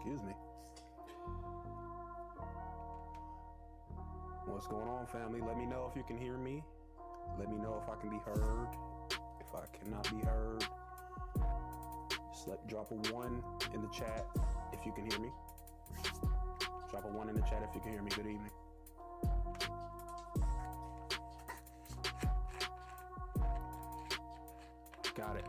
Excuse me. What's going on, family? Let me know if you can hear me. Let me know if I can be heard. If I cannot be heard, just drop a 1 in the chat if you can hear me. Drop a 1 in the chat if you can hear me. Good evening. Got it.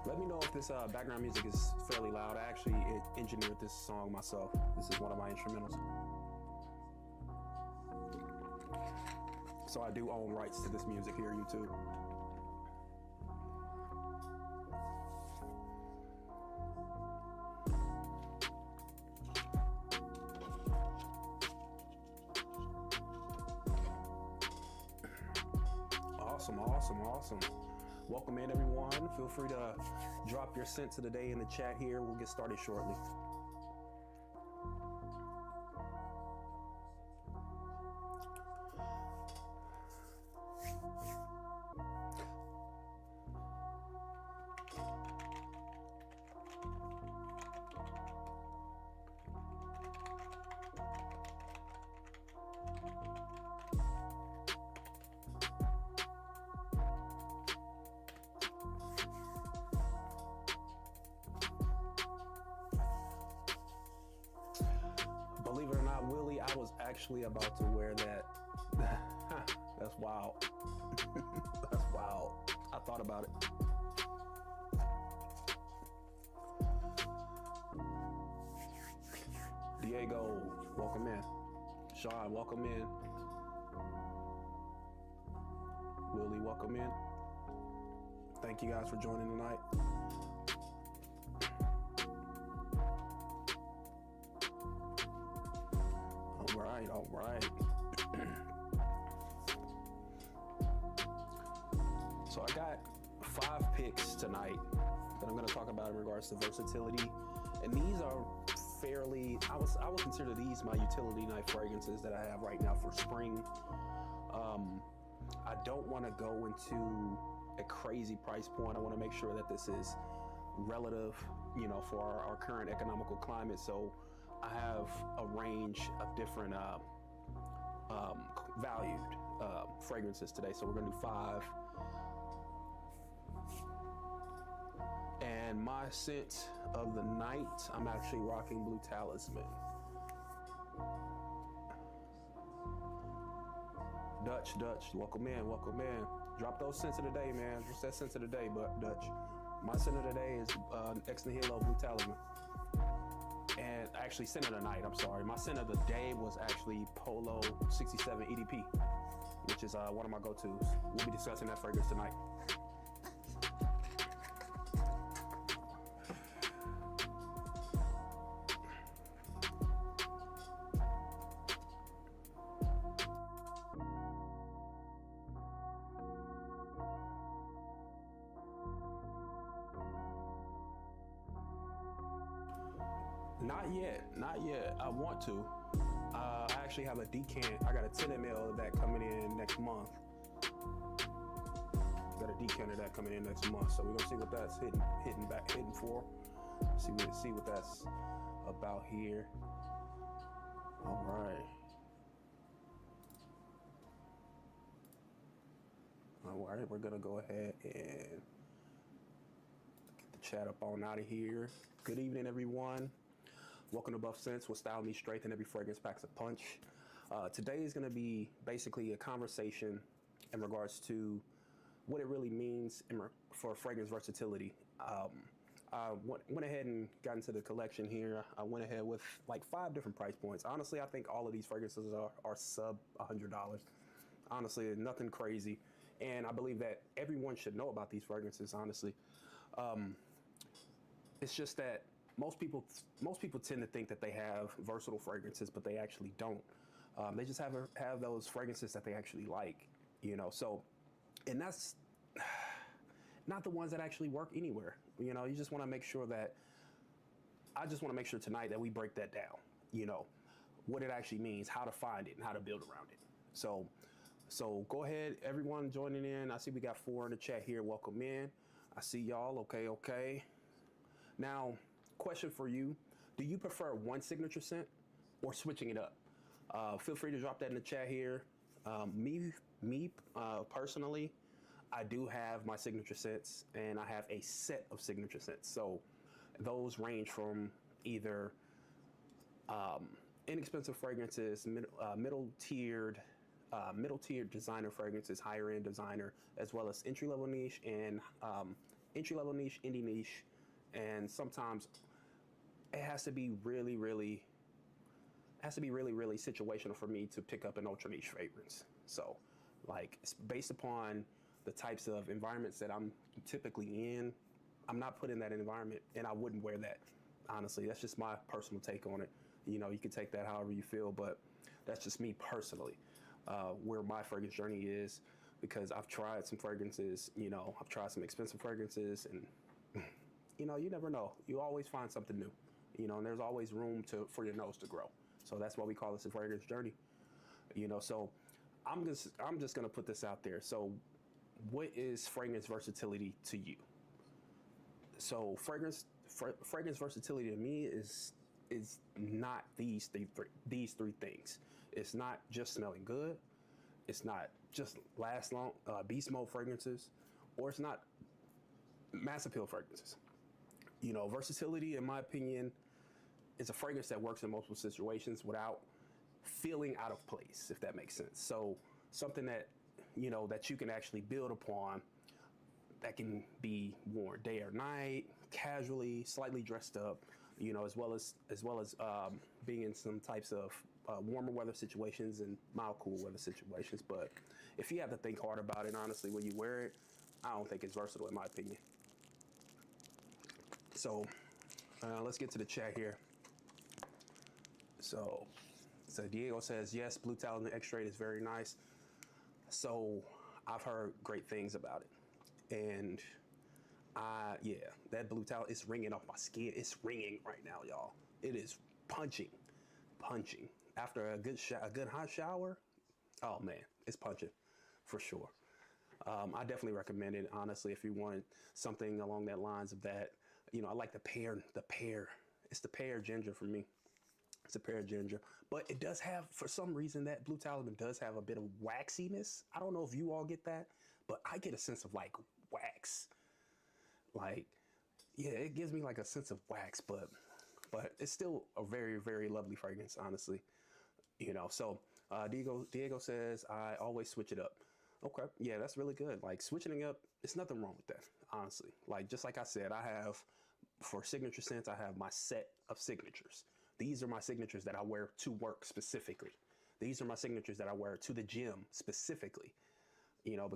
Let me know if this background music is fairly loud. I actually engineered this song myself. This is one of my instrumentals. So I do own rights to this music here, YouTube. Awesome. Welcome in, everyone. Feel free to drop your sense of the day in the chat here. We'll get started shortly. Believe it or not, Willie, I was actually about to wear that. That's wild. That's wild. I thought about it. Diego, welcome in. Sean, welcome in. Willie, welcome in. Thank you guys for joining tonight. All right. So I got 5 picks tonight that I'm going to talk about in regards to versatility, and these are fairly. I would consider these my utility night fragrances that I have right now for spring. I don't want to go into a crazy price point. I want to make sure that this is relative, for our current economical climate. So I have a range of different valued fragrances today. So we're going to do 5. And my scent of the night, I'm actually rocking Blue Talisman. Dutch, welcome in. Drop those scents of the day, man. What's that scent of the day, Dutch? My scent of the day is Ex Nihilo Blue Talisman. And actually, scent of the night, I'm sorry. My scent of the day was actually Polo 67 EDP, which is one of my go-tos. We'll be discussing that fragrance tonight. Not yet. I want to. I actually have a decant. I got a 10 ml of that coming in next month. Got a decant of that coming in next month. So we're gonna see what that's hitting for. See what that's about here. All right. We're gonna go ahead and get the chat up on out of here. Good evening, everyone. Welcome to Buff Scents, where style meets strength and every fragrance packs a punch. Today is going to be basically a conversation in regards to what it really means for fragrance versatility. I went ahead and got into the collection here. I went ahead with like 5 different price points. Honestly, I think all of these fragrances are sub $100. Honestly, nothing crazy. And I believe that everyone should know about these fragrances, honestly. It's just that most people tend to think that they have versatile fragrances, but they actually don't. They just have those fragrances that they actually like, So, and that's not the ones that actually work anywhere. You just want to make sure that. I just want to make sure tonight that we break that down. What it actually means, how to find it, and how to build around it. So go ahead, everyone joining in. I see we got 4 in the chat here. Welcome in. I see y'all. Okay. Now, question for you. Do you prefer one signature scent or switching it up? Feel free to drop that in the chat here. Me personally, I do have my signature scents, and I have a set of signature scents. So those range from either inexpensive fragrances, middle tiered designer fragrances, higher end designer, as well as entry level niche and indie niche, and sometimes it has to be really situational for me to pick up an ultra niche fragrance. So, like, it's based upon the types of environments that I'm typically in. I'm not put in that environment, and I wouldn't wear that. Honestly, that's just my personal take on it. You know, you can take that however you feel, but that's just me personally, where my fragrance journey is, because I've tried some fragrances. You know, I've tried some expensive fragrances, and you know, you never know. You always find something new. You know, and there's always room for your nose to grow. So that's why we call this a fragrance journey. You know, so I'm just gonna put this out there. So, what is fragrance versatility to you? So fragrance versatility to me is not these three things. It's not just smelling good. It's not just last long beast mode fragrances, or it's not mass appeal fragrances. You know, versatility, in my opinion, is a fragrance that works in multiple situations without feeling out of place, if that makes sense. So something that, you know, that you can actually build upon, that can be worn day or night, casually, slightly dressed up, you know, as well as being in some types of warmer weather situations and mild cool weather situations. But if you have to think hard about it, honestly, when you wear it, I don't think it's versatile, in my opinion. So let's get to the chat here. So Diego says, yes, Blue Talon X-Ray is very nice. So I've heard great things about it. And yeah, that Blue Talon is ringing off my skin. It's ringing right now, y'all. It is punching. After a good hot shower, oh man, it's punching for sure. I definitely recommend it, honestly, if you want something along that lines of that. You know, I like the pear. It's the pear ginger for me. It's a pear ginger, but it does have, for some reason, that Blue Talon does have a bit of waxiness. I don't know if you all get that, but I get a sense of like wax. Like, yeah, it gives me like a sense of wax, but it's still a very, very lovely fragrance, honestly. You know, so Diego says, I always switch it up. Okay, yeah, that's really good. Like, switching it up, there's nothing wrong with that, honestly. Like, just like I said, for signature scents, I have my set of signatures. These are my signatures that I wear to work specifically. These are my signatures that I wear to the gym specifically. You know,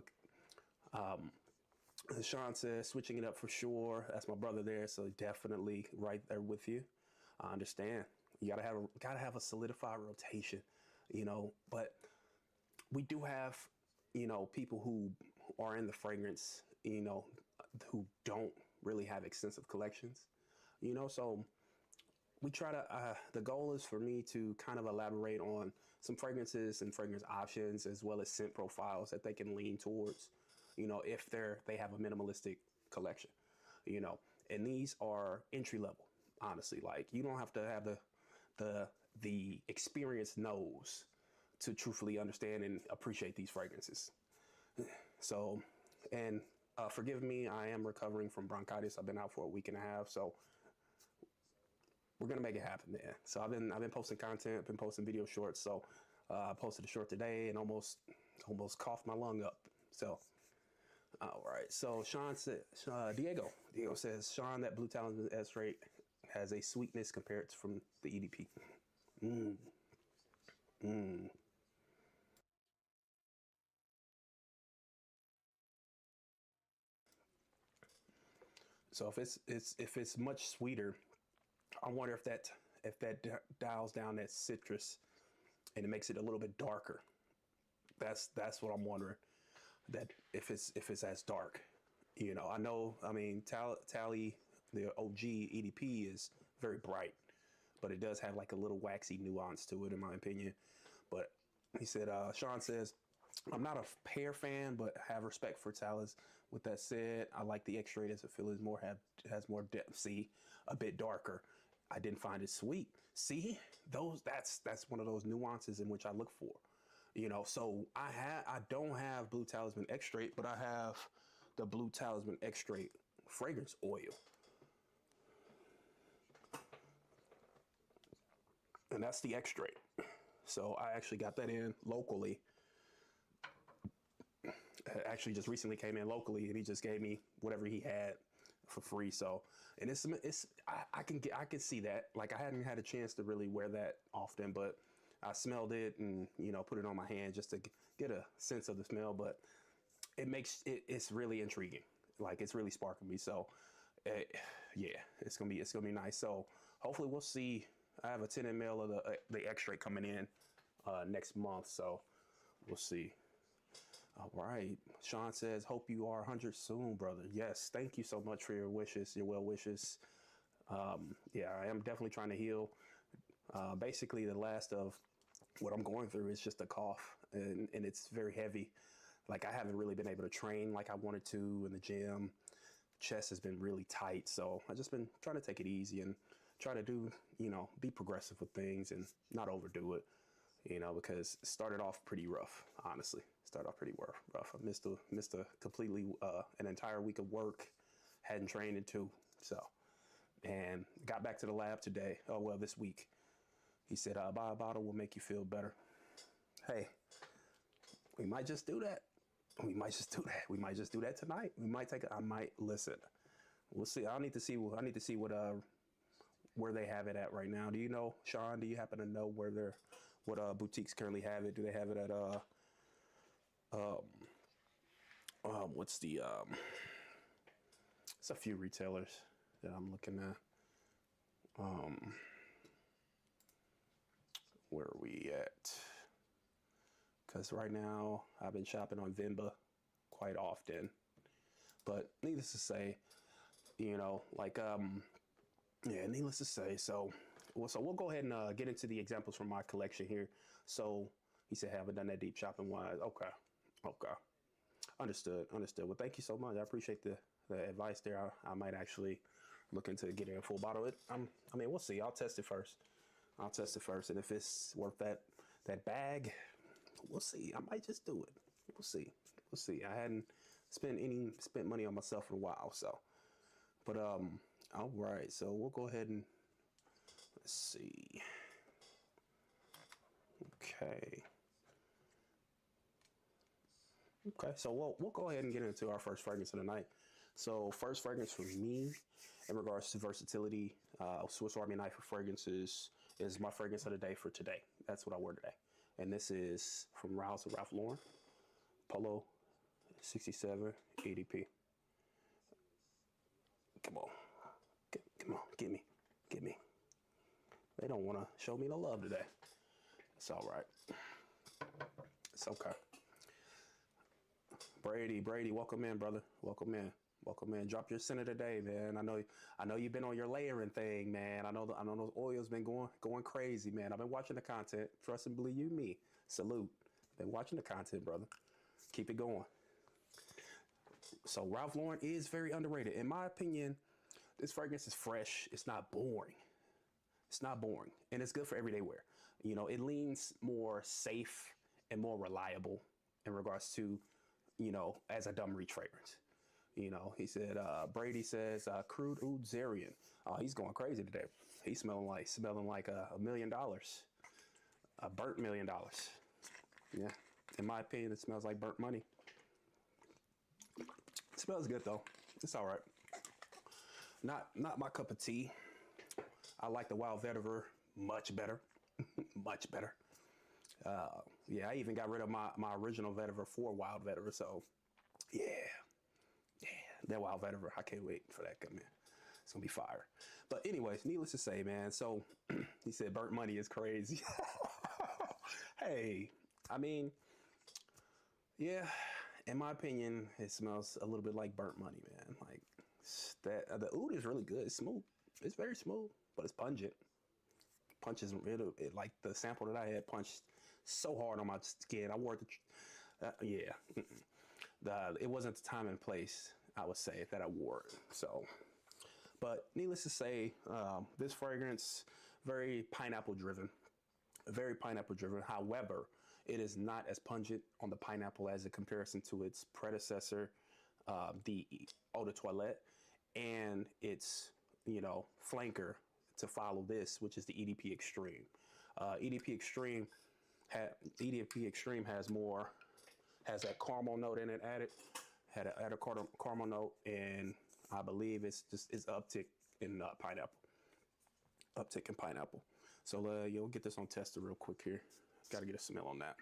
Sean says, switching it up for sure. That's my brother there, so definitely right there with you. I understand. You gotta have a solidified rotation, you know. But we do have, you know, people who are in the fragrance, you know, who don't really have extensive collections, you know. So we try to. The goal is for me to kind of elaborate on some fragrances and fragrance options, as well as scent profiles that they can lean towards, you know, if they have a minimalistic collection, you know. And these are entry level, honestly. Like, you don't have to have the experienced nose to truthfully understand and appreciate these fragrances. So, and forgive me, I am recovering from bronchitis. I've been out for a week and a half, so we're gonna make it happen, man. So I've been posting content, I've been posting video shorts. So I posted a short today and almost coughed my lung up. So all right. So Sean said, Diego says, Sean, that Blue Talon X-Ray has a sweetness compared from the EDP. So if it's much sweeter, I wonder if that dials down that citrus and it makes it a little bit darker. That's what I'm wondering. That if it's as dark, you know. I mean, Tally, the OG EDP is very bright, but it does have like a little waxy nuance to it, in my opinion. But he said, Sean says, I'm not a pear fan, but have respect for Talus. With that said, I like the X-Ray as it feels has more depth. See, a bit darker. I didn't find it sweet. See, that's one of those nuances in which I look for. So I don't have Blue Talisman X-Straight, but I have the Blue Talisman X-Straight fragrance oil. And that's the X-Straight. So I actually got that in locally. Actually just recently came in locally, and he just gave me whatever he had for free. So, and I can see that. Like, I hadn't had a chance to really wear that often, but I smelled it and, put it on my hand just to get a sense of the smell. But it's really intriguing. Like, it's really sparking me. So, yeah, it's gonna be nice. So hopefully we'll see. I have a 10 ml of the X-Straight coming in next month. So we'll see. All right. Sean says, hope you are 100 soon, brother. Yes. Thank you so much for your wishes, your well wishes. Yeah, I am definitely trying to heal. Basically, the last of what I'm going through is just a cough, and it's very heavy. Like, I haven't really been able to train like I wanted to in the gym. Chest has been really tight. So I've just been trying to take it easy and try to do, be progressive with things and not overdo it. Because it started off pretty rough, honestly. Started off pretty rough. I missed a completely an entire week of work. Hadn't trained in 2, so, and got back to the lab today. Oh well, this week. He said, buy a bottle will make you feel better. Hey, we might just do that. We might just do that tonight. I might listen. We'll see. I need to see what where they have it at right now. Do you know, Sean? Do you happen to know what boutiques currently have it? Do they have it at what's the it's a few retailers that I'm looking at. Where are we at? Because right now I've been shopping on Vimba quite often, but needless to say, needless to say, so we'll go ahead and get into the examples from my collection here. So he said, haven't done that deep shopping wise. Okay. Understood. Well, thank you so much. I appreciate the advice there. I might actually look into getting a full bottle. We'll see. I'll test it first. And if it's worth that bag, we'll see. I might just do it. We'll see. I hadn't spent money on myself in a while, so. But all right. So we'll go ahead and let's see. Okay, so we'll go ahead and get into our first fragrance of the night. So first fragrance for me, in regards to versatility, Swiss Army Knife of fragrances is my fragrance of the day for today. That's what I wore today, and this is from Ralph Lauren, Polo 67 EDP. Come on, get me. They don't want to show me the love today. It's all right. It's okay. Brady, welcome in, brother. Welcome in. Drop your scent of the day, man. I know you've been on your layering thing, man. I know those oils been going crazy, man. I've been watching the content. Trust and believe you me. Salute. Been watching the content, brother. Keep it going. So Ralph Lauren is very underrated. In my opinion, this fragrance is fresh. It's not boring. And it's good for everyday wear. It leans more safe and more reliable in regards to, as a dumb reach fragrance. He said, Brady says, Crude Oud Zarian. He's going crazy today. He's smelling like $1 million, a burnt $1 million. Yeah. In my opinion, it smells like burnt money. It smells good though. It's all right. Not my cup of tea. I like the Wild Vetiver much better. Much better. Yeah, I even got rid of my original Vetiver for Wild Vetiver. So, yeah, that Wild Vetiver, I can't wait for that to come in. It's gonna be fire. But anyways, needless to say, man. So he said burnt money is crazy. Hey, yeah. In my opinion, it smells a little bit like burnt money, man. Like that. The oud is really good. It's smooth. It's very smooth, but it's pungent. Punches it like the sample that I had punched so hard on my skin. I wore it. It wasn't the time and place, I would say, that I wore it. So, But needless to say, this fragrance, very pineapple driven, very pineapple driven. However, it is not as pungent on the pineapple as in comparison to its predecessor, the Eau de Toilette, and its, flanker to follow this, which is the EDP Extreme. EDP Extreme EDP Extreme has that caramel note in it added, had a caramel note, and I believe it's uptick in pineapple. Uptick in pineapple. So you'll get this on tester real quick here. Got to get a smell on that.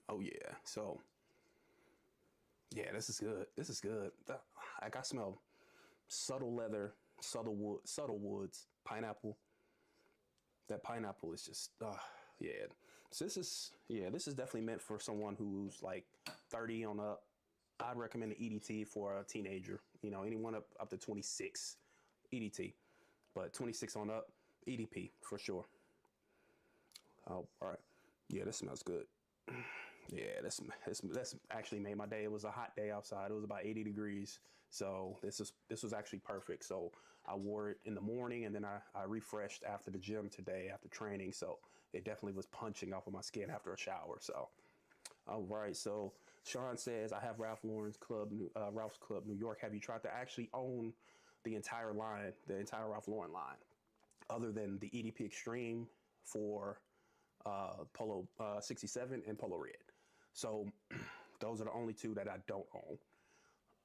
Oh yeah. So yeah, this is good. This is good. I smell subtle leather, subtle woods, pineapple. That pineapple is just, yeah. So this is definitely meant for someone who's like 30 on up. I'd recommend an EDT for a teenager. Anyone up to 26, EDT, but 26 on up, EDP for sure. Oh, all right. Yeah, this smells good. Yeah, that's actually made my day. It was a hot day outside. It was about 80 degrees. So this was actually perfect. So I wore it in the morning, and then I refreshed after the gym today after training. So it definitely was punching off of my skin after a shower. So, all right. So Sean says, I have Ralph Club New York. Have you tried to actually own the entire line, the entire Ralph Lauren line, other than the EDP Extreme for Polo 67 and Polo Red? So those are the only two that I don't own.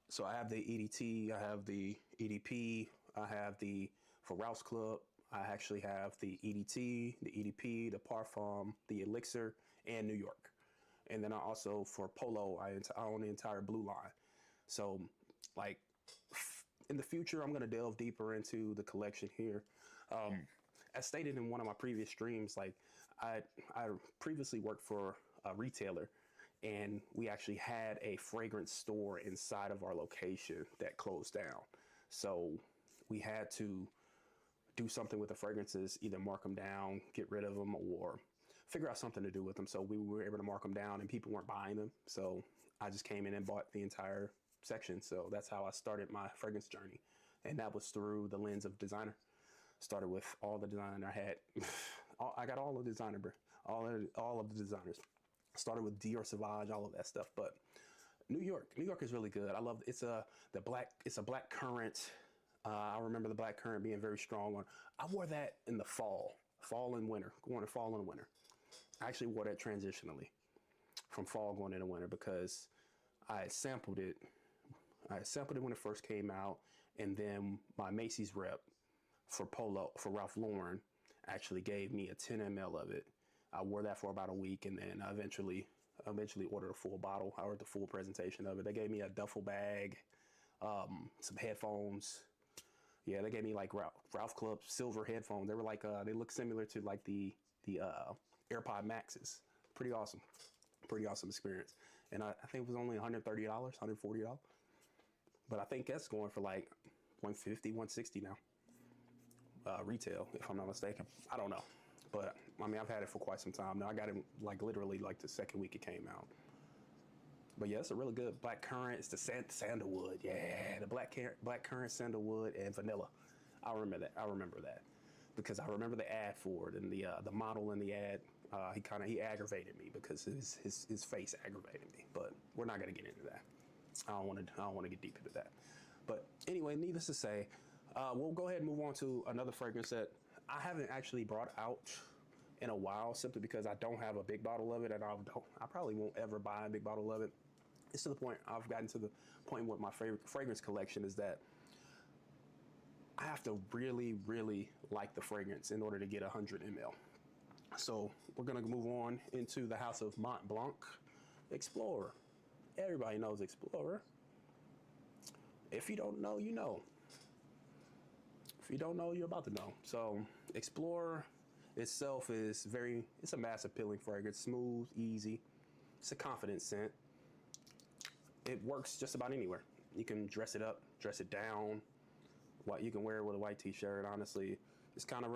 So I have the EDT, I have the EDP, I have for Ralph's Club, I actually have the EDT, the EDP, the Parfum, the Elixir, and New York. And then I also, for Polo, I own the entire blue line. So like in the future, I'm going to delve deeper into the collection here. As stated in one of my previous streams, like I previously worked for a retailer, and we actually had a fragrance store inside of our location that closed down. So we had to do something with the fragrances, either mark them down, get rid of them, or figure out something to do with them. So we were able to mark them down, and people weren't buying them. So I just came in and bought the entire section. So that's how I started my fragrance journey. And that was through the lens of designer. Started with all the design I had. I got all of the designer, all of the designers. Started with Dior Sauvage, all of that stuff. But New York is really good. I love it's a black currant. I remember the black currant being very strong on. I wore that in the fall and winter, going to fall and winter. I actually wore that transitionally from fall going into winter because I had sampled it. When it first came out, and then my Macy's rep for Ralph Lauren actually gave me a 10 ml of it. I wore that for about a week, and then I eventually ordered a full bottle. I ordered the full presentation of it. They gave me a duffel bag, some headphones. Yeah, they gave me like Ralph Club silver headphones. They were like they look similar to like the AirPod Maxes. Pretty awesome experience. And I think it was only $130, $140. But I think that's going for like $150, $160 now. Retail, if I'm not mistaken. I don't know. But I mean, I've had it for quite some time now. I got it like literally like the second week it came out. But yeah, it's a really good black currant. It's the sandalwood. Yeah, the black currant, sandalwood, and vanilla. I remember that because I remember the ad for it, and the model in the ad. He aggravated me because his face aggravated me. But we're not gonna get into that. I don't want to get deep into that. But anyway, needless to say, we'll go ahead and move on to another fragrance that I haven't actually brought out in a while, simply because I don't have a big bottle of it, and I probably won't ever buy a big bottle of it. It's to the point, I've gotten to the point with my favorite fragrance collection is that I have to really, really like the fragrance in order to get 100 ml. So we're gonna move on into the House of Mont Blanc Explorer. Everybody knows Explorer. If you don't know, you know. If you don't know, you're about to know. So Explorer itself it's a mass appealing fragrance, smooth, easy. It's a confident scent. It works just about anywhere. You can dress it up, dress it down. You can wear it with a white t-shirt. Honestly, it's kind of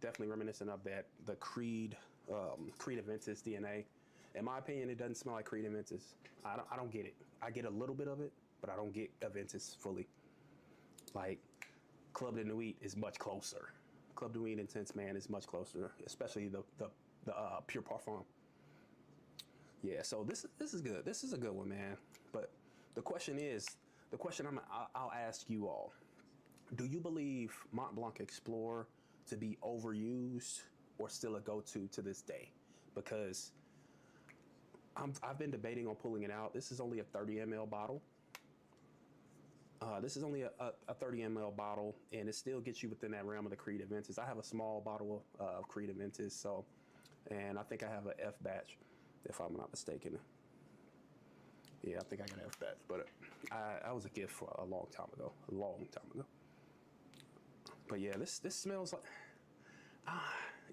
definitely reminiscent of the Creed Aventus DNA. In my opinion, it doesn't smell like Creed Aventus. I don't get it. I get a little bit of it, but I don't get Aventus fully. Like Club de Nuit is much closer. Club de Nuit Intense, man, is much closer, especially the Pure Parfum. Yeah, so this is good. This is a good one, man. But the question is, the question I'll ask you all: do you believe Mont Blanc Explorer to be overused or still a go-to to this day? Because I've been debating on pulling it out. This is only a 30 ml bottle. This is only a 30 ml bottle, and it still gets you within that realm of the Creed Aventus. I have a small bottle of Creed Aventus, so, and I think I have an F batch, if I'm not mistaken. Yeah, I think I got an F batch, but I was a gift for a long time ago. But yeah, this smells like,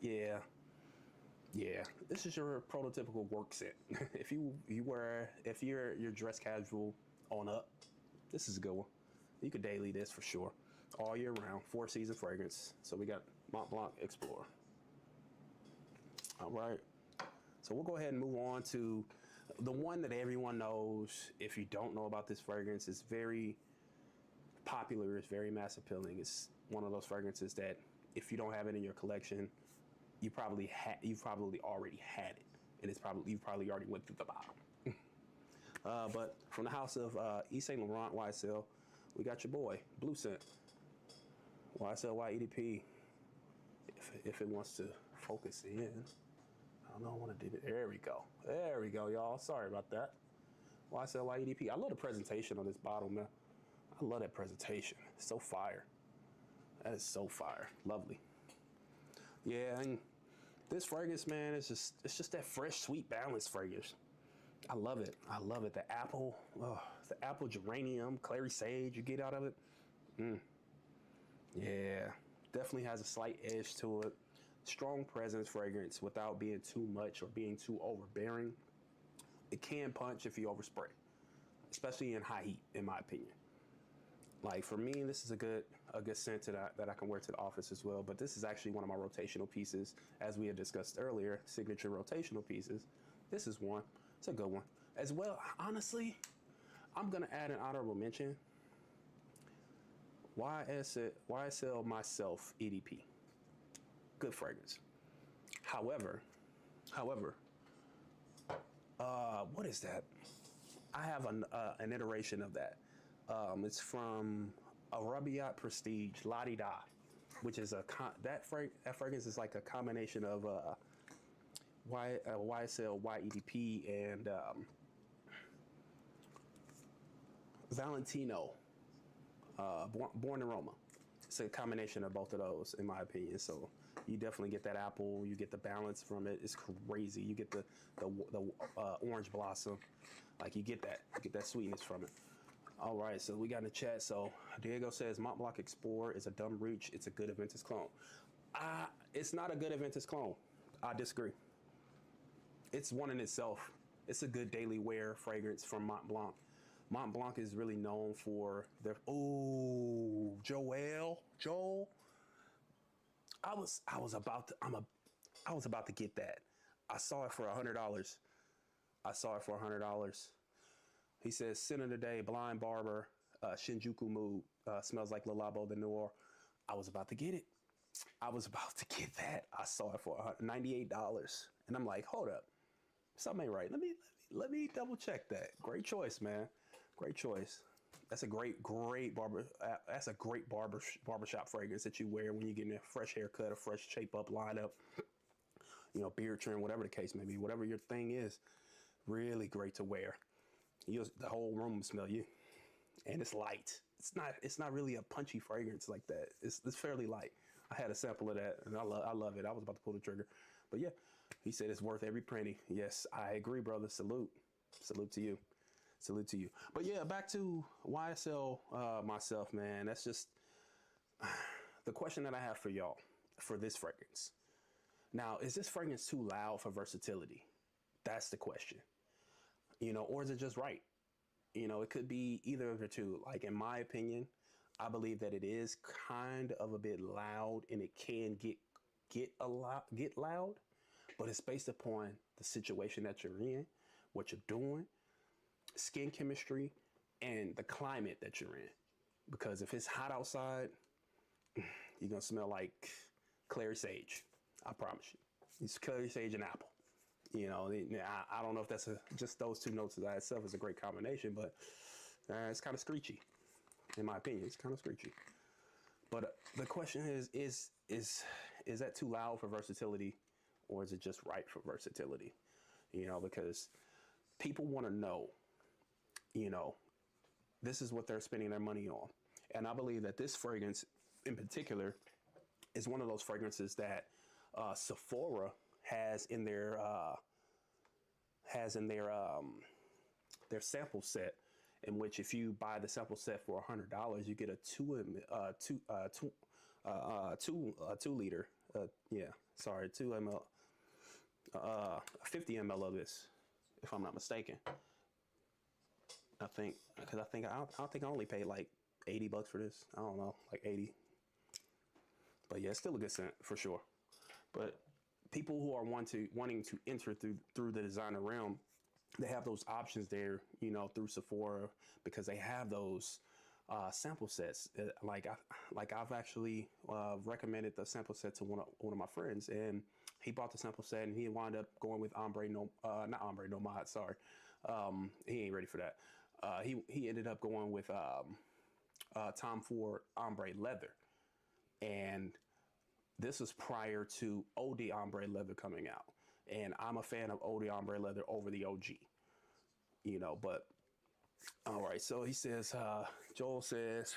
yeah. This is your prototypical work scent. if you're dressed casual on up, this is a good one. You could daily this for sure, all year round, 4-season fragrance. So we got Mont Blanc Explorer. All right, so we'll go ahead and move on to the one that everyone knows. If you don't know about this fragrance, it's very popular. It's very mass appealing. It's one of those fragrances that if you don't have it in your collection, you've probably already had it, and you probably already went through the bottle. But from the house of Yves Saint Laurent YSL, we got your boy Blue Scent YSL YEDP. If it wants to focus in, I don't know. I want to do it. There we go, y'all. Sorry about that. YSL YEDP. I love the presentation on this bottle, man. I love that presentation. It's so fire. That is so fire. Lovely. Yeah, and this fragrance, man, it's just that fresh, sweet, balanced fragrance. I love it. The apple geranium, clary sage you get out of it. Yeah, definitely has a slight edge to it. Strong presence fragrance without being too much or being too overbearing. It can punch if you overspray, especially in high heat, in my opinion. Like for me, this is a good scent that I can wear to the office as well. But this is actually one of my rotational pieces, as we had discussed earlier, signature rotational pieces. This is one. It's a good one. As well, honestly, I'm gonna add an honorable mention. YSL Myself EDP. Good fragrance. However, what is that? I have an iteration of that. It's from Arabiat Prestige La Di Da, which is that fragrance is like a combination of YSL YEDP and Valentino Born Aroma. It's a combination of both of those, in my opinion. So you definitely get that apple. You get the balance from it. It's crazy. You get the orange blossom. Like you get that sweetness from it. All right, so we got in the chat. So Diego says Mont Blanc Explorer is a dumb reach. It's a good Aventus clone. It's not a good Aventus clone. I disagree. It's one in itself. It's a good daily wear fragrance from Mont Blanc. Mont Blanc is really known for their Joel. I was about to get that. I saw it for $100. He says, scent of the day, Blind Barber, Shinjuku Mood, smells like Le Labo de Noir. I was about to get it. I was about to get that. I saw it for $98. And I'm like, hold up. Something ain't right. Let me double check that. Great choice, man. Great choice. That's a great barbershop fragrance that you wear when you're getting a fresh haircut, a fresh shape up, line up, beard trim, whatever the case may be, whatever your thing is. Really great to wear. The whole room will smell you, and it's light. It's not really a punchy fragrance like that. It's fairly light. I had a sample of that, and I love it. I was about to pull the trigger, but yeah, he said it's worth every penny. Yes, I agree, brother. Salute to you. But yeah, back to YSL Myself, man. That's just the question that I have for y'all for this fragrance. Now, is this fragrance too loud for versatility? That's the question. Or is it just right? It could be either of the two. Like, in my opinion, I believe that it is kind of a bit loud, and it can get loud, but it's based upon the situation that you're in, what you're doing, skin chemistry, and the climate that you're in. because if it's hot outside, you're gonna smell like clary sage. I promise you, it's clary sage and apple. You know, I don't know if that's just those two notes by itself is a great combination, but it's kind of screechy, in my opinion. It's kind of screechy. But the question is that too loud for versatility, or is it just right for versatility? You know, because people want to know, you know, this is what they're spending their money on. And I believe that this fragrance in particular is one of those fragrances that Sephora has in their sample set, in which if you buy the sample set for $100, you get a 2 ml, 50 ml of this, if I'm not mistaken. I think, because I don't think I only paid like $80 for this. I don't know, like 80. But yeah, it's still a good scent for sure. But people who are wanting to enter through the designer realm, they have those options there, you know, through Sephora, because they have those sample sets. I've actually recommended the sample set to one of my friends, and he bought the sample set, and he wound up going with not Ombre Nomad. Sorry, he ain't ready for that. He ended up going with Tom Ford Ombre Leather, and this was prior to OD Ombre Leather coming out. And I'm a fan of OD Ombre Leather over the OG, you know, but all right. So he says, Joel says,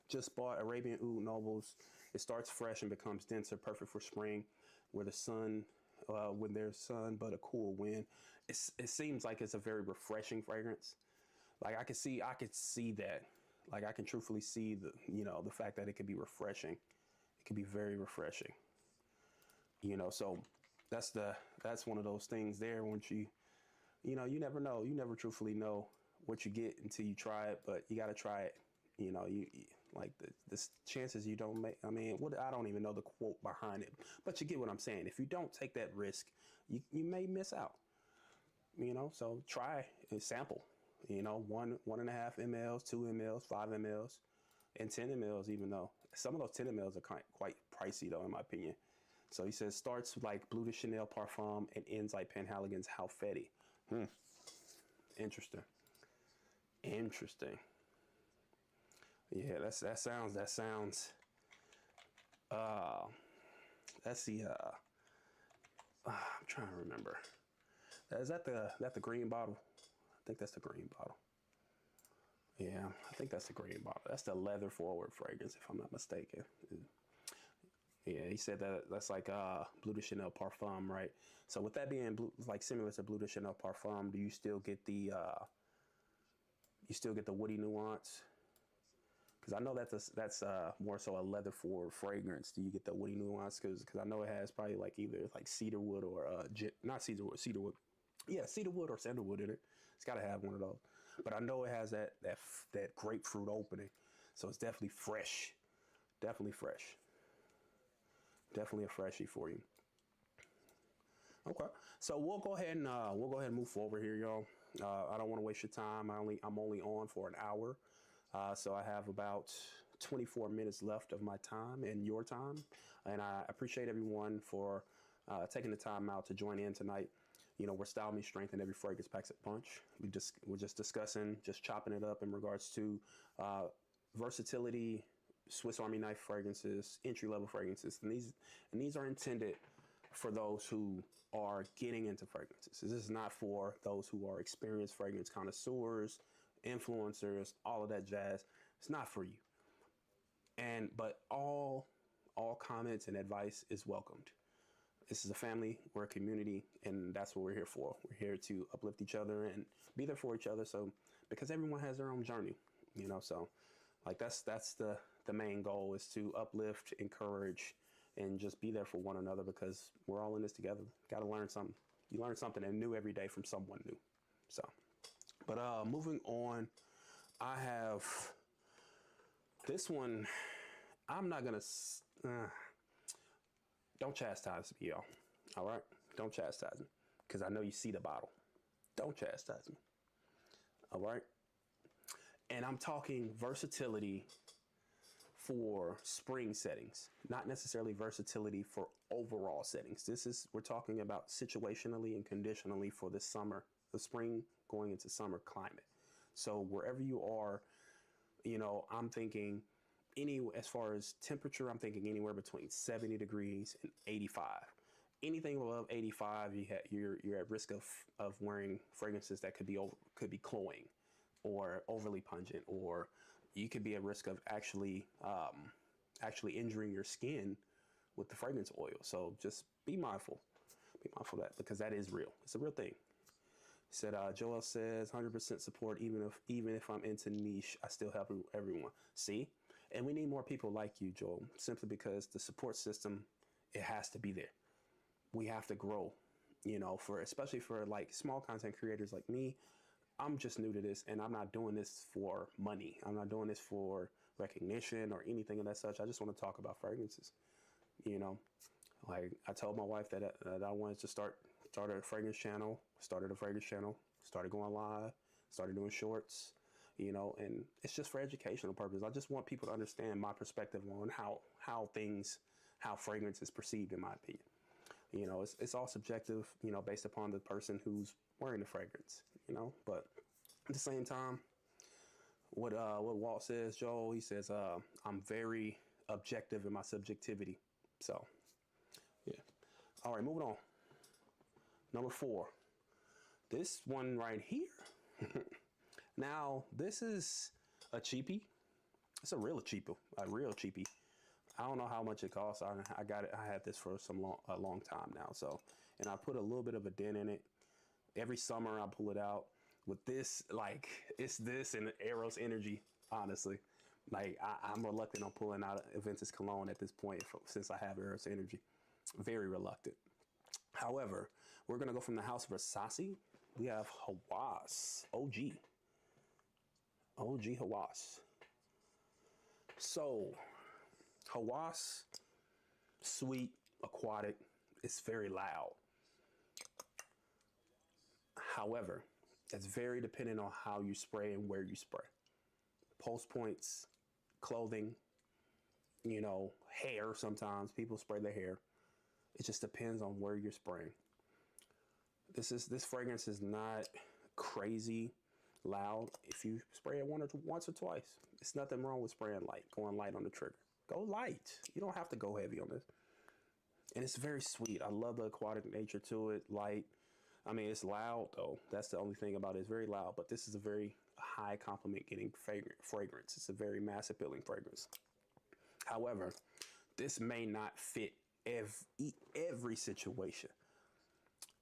just bought Arabian Oud Nobles. It starts fresh and becomes denser, perfect for spring when there's sun, but a cool wind. It seems like it's a very refreshing fragrance. Like I could see that. Like I can truthfully see the fact that it could be refreshing. It could be very refreshing, you know, so that's one of those things there. Once you never know, you never truthfully know what you get until you try it, but you got to try it. You know, you like the chances you don't make. I mean, I don't even know the quote behind it, but you get what I'm saying. If you don't take that risk, you may miss out, you know, so try and sample, you know, 1.5 mLs, 2 mLs, 5 mLs, and 10 mLs, even though some of those 10 mLs are quite pricey though, in my opinion. So he says starts like Bleu de Chanel Parfum and ends like Penhaligon's Halfeti. Interesting. Yeah, that sounds. That's the. I'm trying to remember. Is that the green bottle? I think that's the green bottle. Yeah, I think that's the green bottle. That's the leather forward fragrance, if I'm not mistaken. Yeah, he said that's like Bleu de Chanel Parfum, right? So with that being like similar to Bleu de Chanel Parfum, do you still get the woody nuance? Because I know that's more so a leather forward fragrance. Do you get the woody nuance? Because I know it has probably like either like cedarwood or not cedarwood. Yeah, cedarwood or sandalwood in it. It's got to have one of those. But I know it has that grapefruit opening, so it's definitely fresh. Definitely fresh. Definitely a freshie for you. Okay, so we'll go ahead and move forward here, y'all. I don't want to waste your time. I'm only on for an hour, so I have about 24 minutes left of my time and your time, and I appreciate everyone for taking the time out to join in tonight. You know, we're Style Meets Strength, and every fragrance packs a punch. We're just discussing, just chopping it up in regards to versatility, Swiss Army knife fragrances, entry-level fragrances, and these are intended for those who are getting into fragrances. This is not for those who are experienced fragrance connoisseurs, influencers, all of that jazz. It's not for you. But all comments and advice is welcomed. This is a family, we're a community, and that's what we're here for. We're here to uplift each other and be there for each other. So, because everyone has their own journey, you know, so like that's the main goal, is to uplift, encourage, and just be there for one another, because we're all in this together. Got to learn something. You learn something new every day from someone new. So, but moving on, I have this one. I'm not gonna. Don't chastise me, y'all. All right? Don't chastise me, because I know you see the bottle. Don't chastise me. All right? And I'm talking versatility for spring settings, not necessarily versatility for overall settings. We're talking about situationally and conditionally for the summer, the spring going into summer climate. So wherever you are, I'm thinking as far as temperature, I'm thinking anywhere between 70 degrees and 85. Anything above 85, you're at risk of wearing fragrances that could be cloying or overly pungent, or you could be at risk of actually injuring your skin with the fragrance oil. So just be mindful of that, because that is real. It's a real thing. Said Joel says 100% support. Even if I'm into niche, I still help everyone. See, and we need more people like you, Joel. Simply because the support system, it has to be there. We have to grow. Especially for like small content creators like me. I'm just new to this, and I'm not doing this for money. I'm not doing this for recognition or anything of that such. I just want to talk about fragrances. Like I told my wife that I wanted to started a fragrance channel, started going live, started doing shorts, and it's just for educational purposes. I just want people to understand my perspective on how fragrance is perceived, in my opinion. It's all subjective, based upon the person who's wearing the fragrance, but at the same time, what Walt says, Joel, he says, I'm very objective in my subjectivity. So, yeah. All right, moving on. Number 4, this one right here. Now, this is a cheapie. It's a real cheapie. I don't know how much it costs. I got it. I had this for a long time now. So, and I put a little bit of a dent in it. Every summer I pull it out with this. Like, it's this and Eros Energy. Honestly, like I'm reluctant on pulling out Aventus Cologne at this point since I have Eros Energy. Very reluctant. However, we're gonna go from the house of Versace. We have Hawass OG Hawass. So Hawass, sweet, aquatic. It's very loud. However, it's very dependent on how you spray and where you spray. Pulse points, clothing, hair. Sometimes people spray their hair. It just depends on where you're spraying. This fragrance is not crazy loud. If you spray it once or twice, it's nothing wrong with spraying light, going light on the trigger. Go light. You don't have to go heavy on this. And it's very sweet. I love the aquatic nature to it. Light. I mean, it's loud though. That's the only thing about it. It's very loud, but this is a very high compliment getting fragrance. It's a very mass appealing fragrance. However, this may not fit every situation.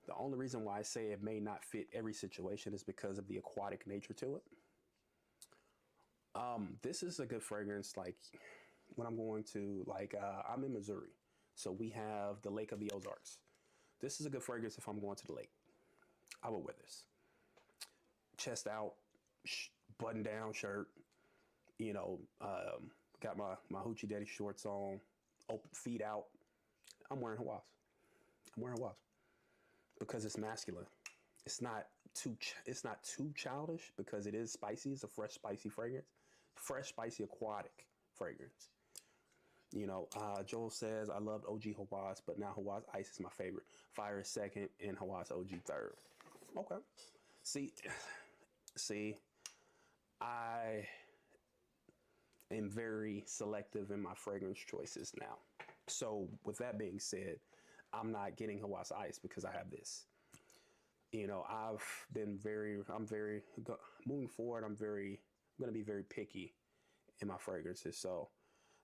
The only reason why I say it may not fit every situation is because of the aquatic nature to it. This is a good fragrance. Like when I'm going to, I'm in Missouri, so we have the Lake of the Ozarks. This is a good fragrance if I'm going to the lake. I would wear this. Chest out, button down shirt. Got my Hoochie Daddy shorts on, open feet out. I'm wearing Hawass. Because it's masculine. It's not too childish because it is spicy. It's a fresh, spicy fragrance. Fresh, spicy, aquatic fragrance. Joel says, I loved OG Hawass, but now Hawass Ice is my favorite. Fire is second and Hawass OG third. Okay. See, I am very selective in my fragrance choices now. So with that being said, I'm not getting Hawass Ice because I have this. Moving forward, I'm going to be very picky in my fragrances. So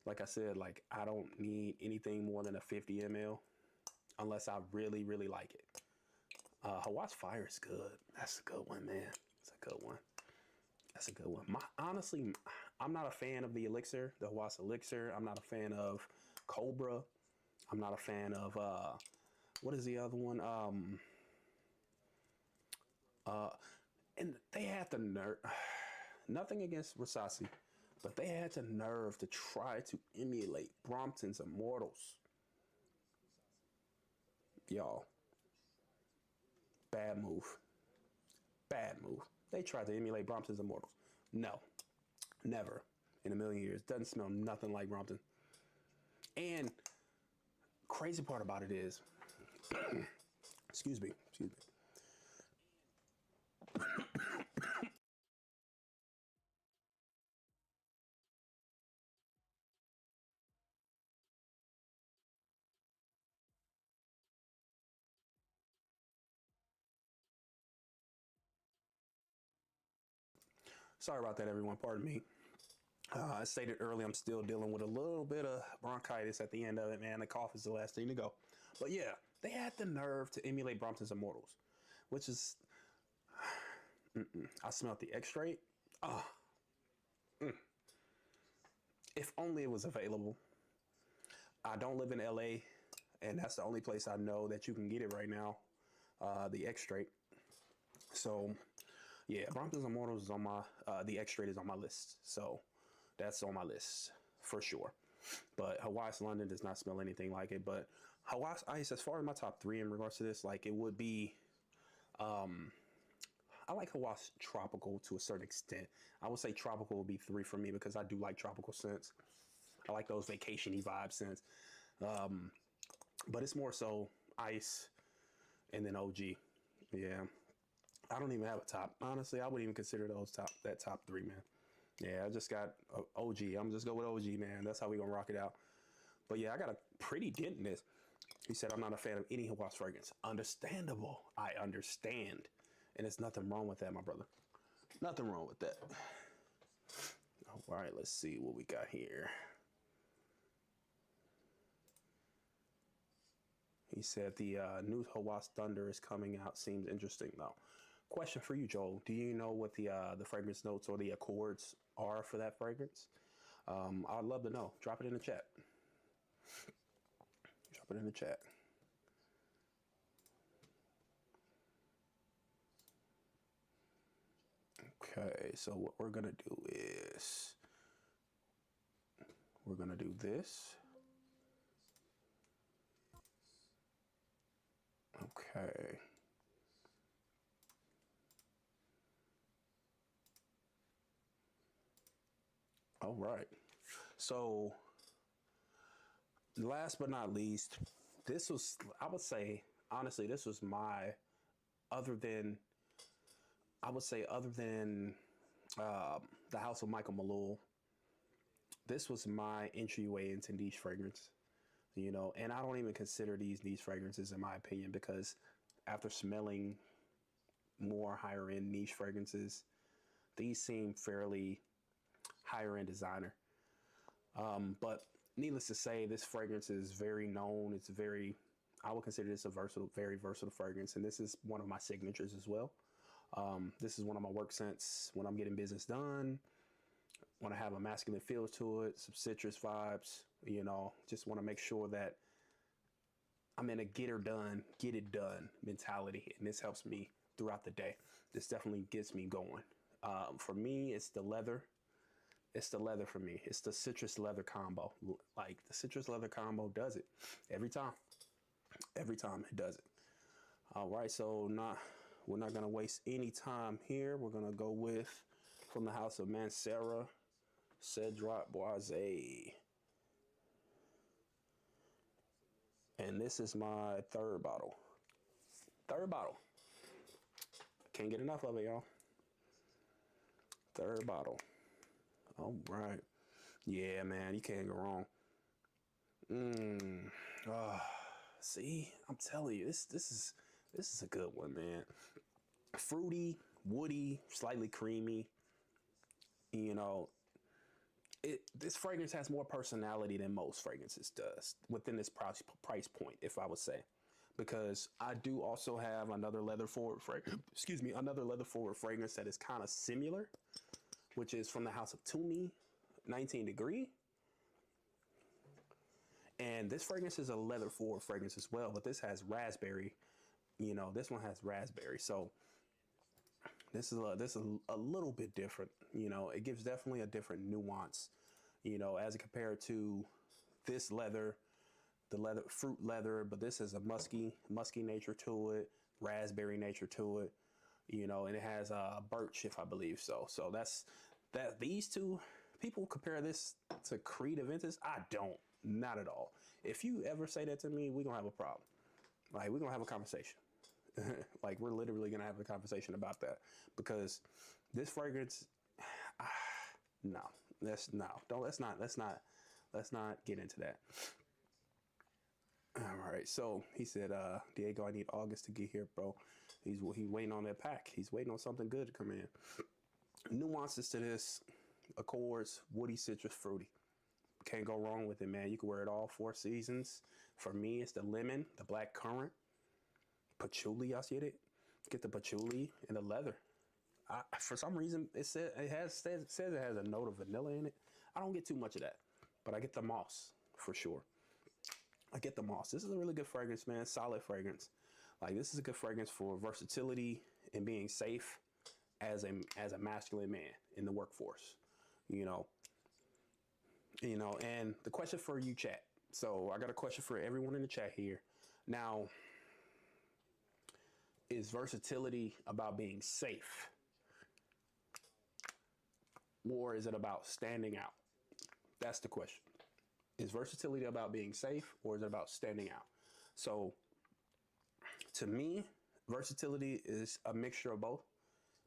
like I said, I don't need anything more than a 50 ml unless I really, really like it. Hawass Fire is good. That's a good one, man. That's a good one. Honestly, I'm not a fan of the Elixir, the Hawass Elixir. I'm not a fan of Cobra. I'm not a fan of, what is the other one? And they had the nerve, nothing against Versace, but they had the nerve to try to emulate Brompton's Immortals. Y'all, bad move. They tried to emulate Brompton's Immortals. No, never. in a million years. Doesn't smell nothing like Brompton. And crazy part about it is, excuse me. Sorry about that, everyone. Pardon me. I stated earlier, I'm still dealing with a little bit of bronchitis at the end of it, man. The cough is the last thing to go. But yeah, they had the nerve to emulate Brompton's Immortals, which is, I smelled the extrait. Ah, if only it was available. I don't live in LA, and that's the only place I know that you can get it right now, the extrait. So yeah, Brompton's Immortals is on my, the extrait is on my list. So that's on my list for sure. But Hawaii's London does not smell anything like it. But Hawaii's Ice, as far as my top three in regards to this, like it would be, I like Hawaii's Tropical to a certain extent. I would say Tropical would be three for me because I do like tropical scents. I like those vacation-y vibe scents. But it's more so Ice and then OG. Yeah. I don't even have a top. Honestly, I wouldn't even consider those that top three, man. Yeah, I just got OG. I'm just go with OG, man. That's how we gonna rock it out. But yeah, I got a pretty dent in this. He said, I'm not a fan of any Hawaii's fragrance. Understandable. I understand. And there's nothing wrong with that, my brother. Nothing wrong with that. All right, let's see what we got here. He said the new Hawaii's Thunder is coming out. Seems interesting, though. Question for you, Joel. Do you know what the fragrance notes or the accords are for that fragrance? I'd love to know. Drop it in the chat. Drop it in the chat. Okay, so what we're gonna do is we're gonna do this. Okay. All right. So last but not least, this was, I would say, honestly, this was my, other than, I would say, other than the House of Michael Malul, this was my entryway into niche fragrance, you know, and I don't even consider these niche fragrances in my opinion because after smelling more higher end niche fragrances, these seem fairly higher end designer. But needless to say, this fragrance is very known. It's very, I would consider this a versatile, very versatile fragrance. And this is one of my signatures as well. This is one of my work scents when I'm getting business done, when I have a masculine feel to it, some citrus vibes, you know, just want to make sure that I'm in a get it done mentality. And this helps me throughout the day. This definitely gets me going. For me, it's the leather. It's the leather for me. It's the citrus leather combo. Like the citrus leather combo does it every time. Every time it does it. All right, so we're not gonna waste any time here. We're gonna go with, from the house of Mancera, Cedrat Boise. And this is my third bottle. Third bottle. Can't get enough of it, y'all. Third bottle. All right. Yeah, man, you can't go wrong. See, I'm telling you, this is a good one, man. Fruity, woody, slightly creamy. You know, this fragrance has more personality than most fragrances does within this price point, if I would say. Because I do also have another leather forward fragrance, another leather forward fragrance that is kind of similar, which is from the house of Tumi, 19 Degree. And this fragrance is a leather forward fragrance as well, but this has raspberry. You know, this one has raspberry. So this is a little bit different. You know, it gives definitely a different nuance, you know, as compared to this leather, the leather, fruit leather, but this is a musky nature to it, raspberry nature to it, you know, and it has birch, if I believe so. So these two people compare this to Creed Aventus. I don't, not at all. If you ever say that to me, we're gonna have a problem. Like, we're gonna have a conversation. Like, we're literally gonna have a conversation about that, because this fragrance, no, let's not get into that. All right, so he said, Diego, I need August to get here, bro. He's waiting on that pack. He's waiting on something good to come in. Nuances to this: Accords, woody, citrus, fruity. Can't go wrong with it, man. You can wear it all 4 seasons. For me, it's the lemon, the black currant, patchouli. I see it. Get the patchouli and the leather. For some reason, it says it has a note of vanilla in it. I don't get too much of that, but I get the moss for sure. I get the moss. This is a really good fragrance, man. Solid fragrance. Like, this is a good fragrance for versatility and being safe as a masculine man in the workforce. You know. And the question for you, chat. So I got a question for everyone in the chat here. Now, is versatility about being safe, or is it about standing out? That's the question. Is versatility about being safe, or is it about standing out? So to me, versatility is a mixture of both,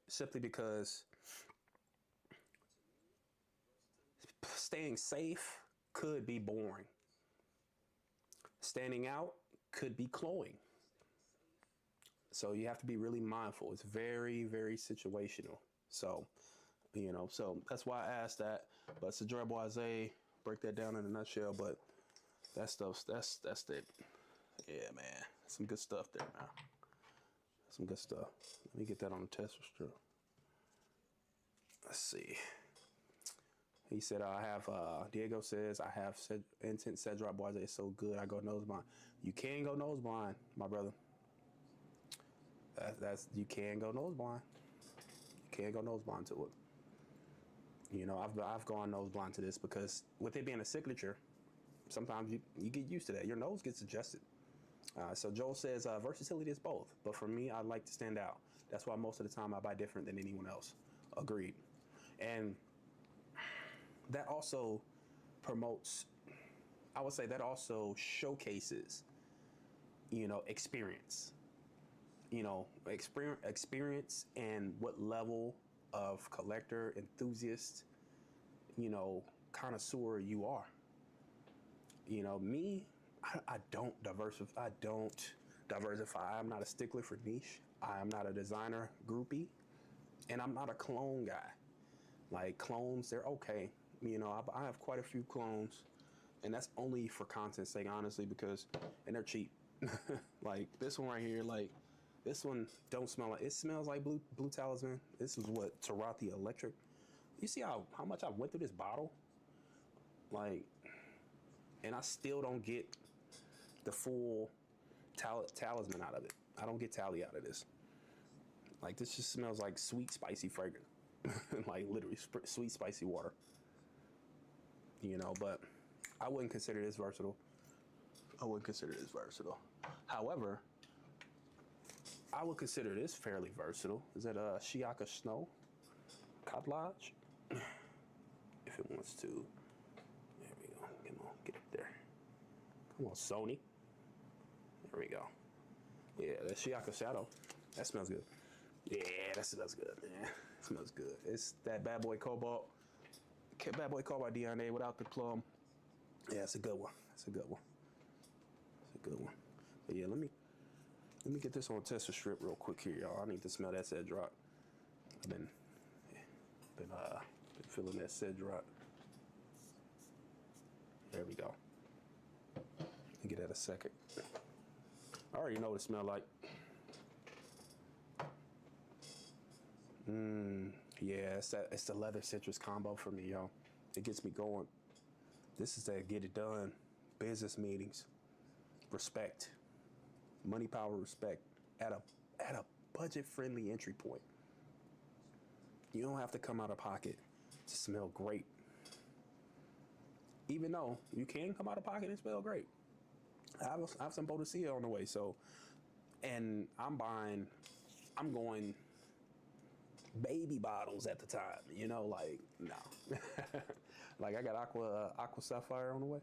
simply because staying safe could be boring. Standing out could be cloying. So you have to be really mindful. It's very, very situational. So, so that's why I asked that. But Cedric Boise, break that down in a nutshell. But that stuff, that's it. Yeah, man. Some good stuff there, man. Some good stuff. Let me get that on the test strip. Let's see. He said, Diego says, I have Intense Cedric Boise. It's so good. I go nose blind. You can go nose blind, my brother. You can go nose blind. You can go nose blind to it. I've gone nose blind to this because with it being a signature, sometimes you get used to that. Your nose gets adjusted. So Joel says, versatility is both. But for me, I like to stand out. That's why most of the time I buy different than anyone else. Agreed. And that also promotes, I would say that also showcases, experience. Experience and what level of collector, enthusiast, connoisseur you are. Me, I don't diversify. I'm not a stickler for niche. I'm not a designer groupie, and I'm not a clone guy. Like, clones, they're okay. I have quite a few clones, and that's only for content's sake, honestly, and they're cheap. Like this one right here, like this one don't smell like, it smells like Blue Talisman. This is what, Tarothi Electric. You see how much I went through this bottle? Like, and I still don't get the full talisman out of it. I don't get tally out of this. Like, this just smells like sweet, spicy fragrance. Like, literally sweet, spicy water. But I wouldn't consider this versatile. However, I would consider this fairly versatile. Is that Shiaka Snow? Cod Lodge? If it wants to. There we go. Come on, get up there. Come on, Sony. There we go. Yeah, that Shiaka Shadow. That smells good. Yeah, that smells good, man. It smells good. It's that Bad Boy Cobalt. Bad Boy Cobalt DNA without the plum. Yeah, it's a good one. It's a good one. But yeah, let me get this on tester strip real quick here, y'all. I need to smell that Cedric. I've been feeling that Cedric. There we go. Get that a second. I already know what it smells like. Yeah, it's the leather citrus combo for me, y'all. It gets me going. This is that get it done. Business meetings. Respect. Money, power, respect. At a budget-friendly entry point. You don't have to come out of pocket to smell great. Even though you can come out of pocket and smell great. I have some Boadicea on the way, so, and I'm going baby bottles at the time, you know, like no. Like I got aqua sapphire on the way.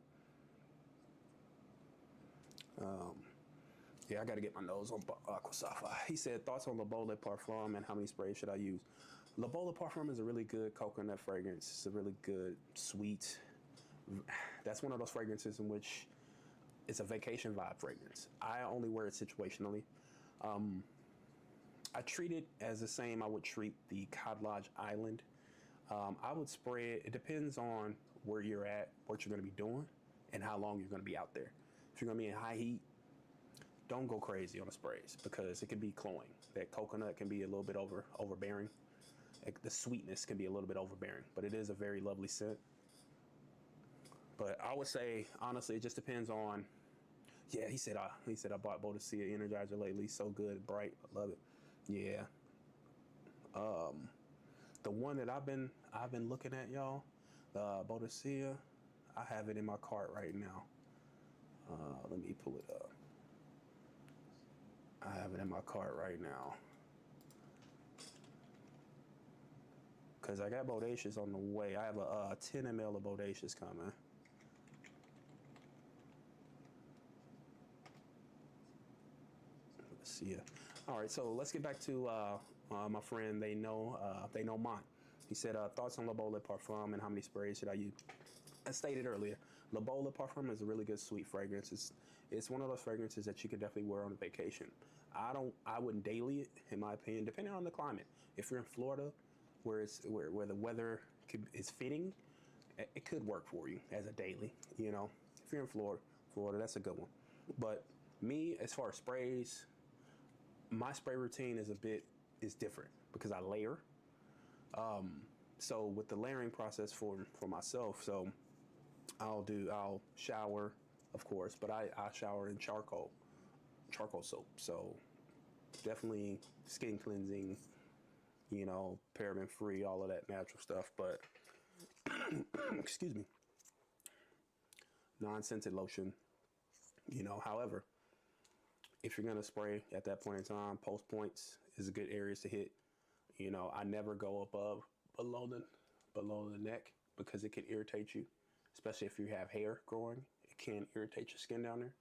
Yeah, I got to get my nose on aqua sapphire. He said thoughts on Le Beau Le Parfum and how many sprays should I use. Le Beau Le Parfum is a really good coconut fragrance. It's a really good sweet. That's one of those fragrances in which it's a vacation vibe fragrance. I only wear it situationally. I treat it as the same I would treat the Cod Lodge Island. I would spray it. It depends on where you're at, what you're going to be doing, and how long you're going to be out there. If you're going to be in high heat, don't go crazy on the sprays because it can be cloying. That coconut can be a little bit overbearing. The sweetness can be a little bit overbearing, but it is a very lovely scent. But I would say honestly, it just depends on. Yeah, he said I bought Bodicea Energizer lately. So good, bright, I love it. Yeah. The one that I've been looking at, y'all, Bodicea, I have it in my cart right now. Let me pull it up. I have it in my cart right now. Because I got Bodacious on the way. I have a 10 ml of Bodacious coming. Let's see it. All right, so let's get back to my friend. They know Mont. He said thoughts on Le Beau Le Parfum and how many sprays should I use. As stated earlier, Le Beau Le Parfum is a really good sweet fragrance. It's one of those fragrances that you could definitely wear on a vacation. I wouldn't daily it, in my opinion, depending on the climate. If you're in Florida, where the weather is fitting, it could work for you as a daily. You know, if you're in Florida, that's a good one. But me, as far as sprays, my spray routine is different because I layer. So with the layering process for myself, so I'll shower, of course, but I shower in charcoal soap. So definitely skin cleansing, you know, paraben free, all of that natural stuff. But excuse me, non-scented lotion, you know. However, if you're gonna spray at that point in time, post points is a good areas to hit. You know, I never go below the neck because it can irritate you, especially if you have hair growing. It can irritate your skin down there.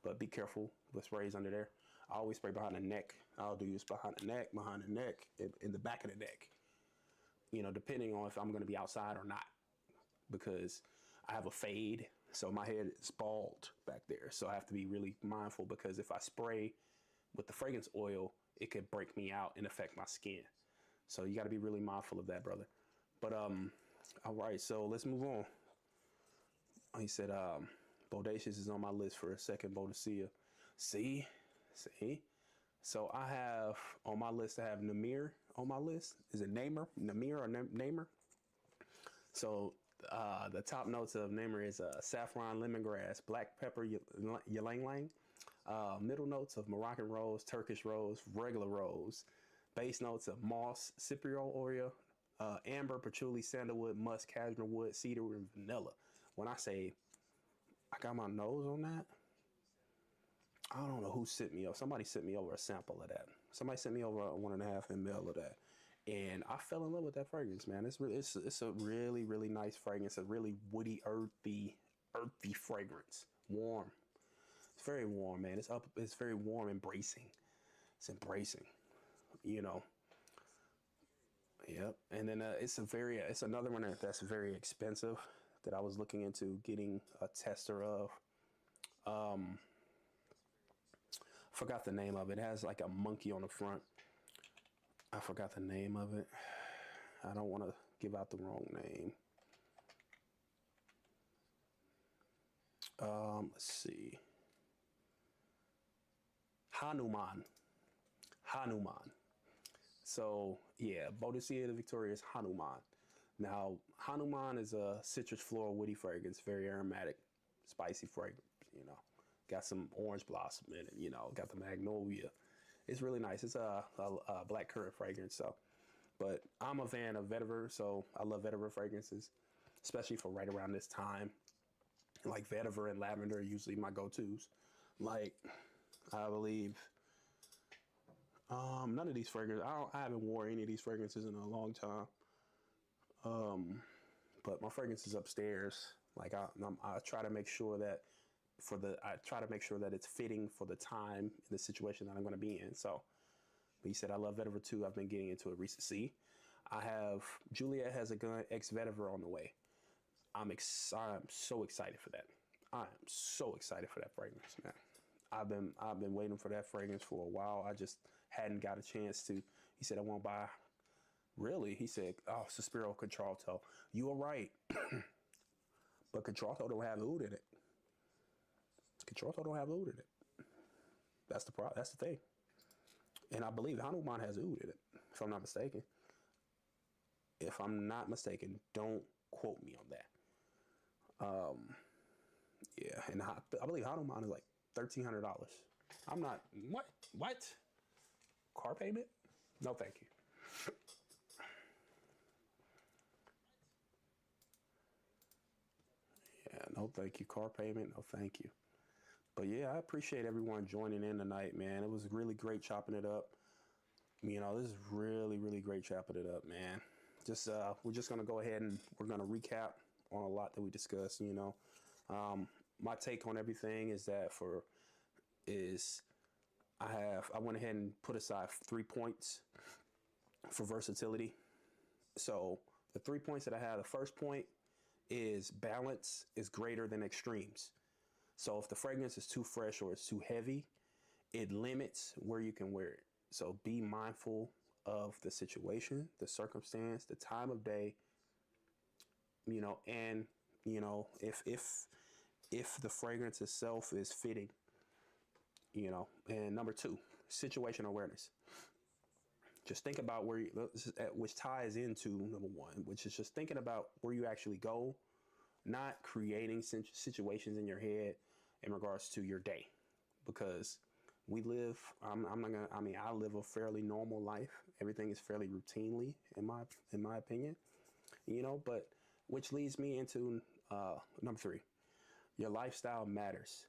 But be careful with sprays under there. I always spray behind the neck. I'll do this behind the neck, in the back of the neck. You know, depending on if I'm going to be outside or not, because I have a fade, so my head is bald back there. So I have to be really mindful because if I spray with the fragrance oil, it could break me out and affect my skin. So you got to be really mindful of that, brother. But all right, so let's move on. He said Bodacious is on my list for a second. Bodicea. See. So I have on my list. I have Namir on my list. Is it Namir? Namir or Namer? So the top notes of Namer is saffron, lemongrass, black pepper, ylang ylang. Middle notes of Moroccan rose, Turkish rose, regular rose. Base notes of moss, cypriol oil, amber, patchouli, sandalwood, musk, cashmere wood, cedar, and vanilla. When I say I got my nose on that, I don't know who sent me over. Somebody sent me over a sample of that. Somebody sent me over a 1.5 ml of that, and I fell in love with that fragrance, man. It's a really, really nice fragrance. A really woody, earthy fragrance. Warm. It's very warm, man. It's very warm, embracing. It's embracing. You know. Yep. And then it's another one that's very expensive that I was looking into getting a tester of. Forgot the name of it. It has like a monkey on the front. I forgot the name of it. I don't want to give out the wrong name. Let's see. Hanuman. So yeah, Bodicea de Victoria is Hanuman. Now, Hanuman is a citrus floral woody fragrance, very aromatic, spicy fragrance, you know. Got some orange blossom in it, you know, got the magnolia. It's really nice. It's a black currant fragrance, so. But I'm a fan of vetiver, so I love vetiver fragrances, especially for right around this time. Like vetiver and lavender are usually my go-tos. Like, I believe None of these fragrances. I haven't worn any of these fragrances in a long time. But my fragrance is upstairs. Like I try to make sure that it's fitting for the time and the situation that I'm going to be in. So, but you said I love vetiver too. I've been getting into it recently. I have Juliet has a gun X vetiver on the way. I'm so excited for that. I am so excited for that fragrance, man. I've been waiting for that fragrance for a while. I just hadn't got a chance to. He said I won't buy. Really? He said, oh, Suspiro Contralto. You are right. But Contralto don't have oud in it. Contralto don't have oud in it. That's the problem. That's the thing. And I believe Hanuman has oud in it, if I'm not mistaken. If I'm not mistaken, don't quote me on that. Yeah, and I believe Hanuman is like $1,300. I'm not. What? Car payment? No, thank you. Yeah, no, thank you. Car payment? No, thank you. But yeah, I appreciate everyone joining in tonight, man. It was really great chopping it up. You know, this is really, really great chopping it up, man. Just we're just gonna go ahead and we're gonna recap on a lot that we discussed. You know, my take on everything is that I went ahead and put aside 3 points for versatility. So the 3 points that I have, the first point is balance is greater than extremes. So if the fragrance is too fresh or it's too heavy, it limits where you can wear it. So be mindful of the situation, the circumstance, the time of day, you know, and you know, if the fragrance itself is fitting, you know. And number 2, situation awareness. Just think about where which ties into number 1, which is just thinking about where you actually go, not creating situations in your head in regards to your day, because we live. I'm not gonna. I mean, I live a fairly normal life. Everything is fairly routinely in my opinion, you know. But which leads me into number 3. Your lifestyle matters.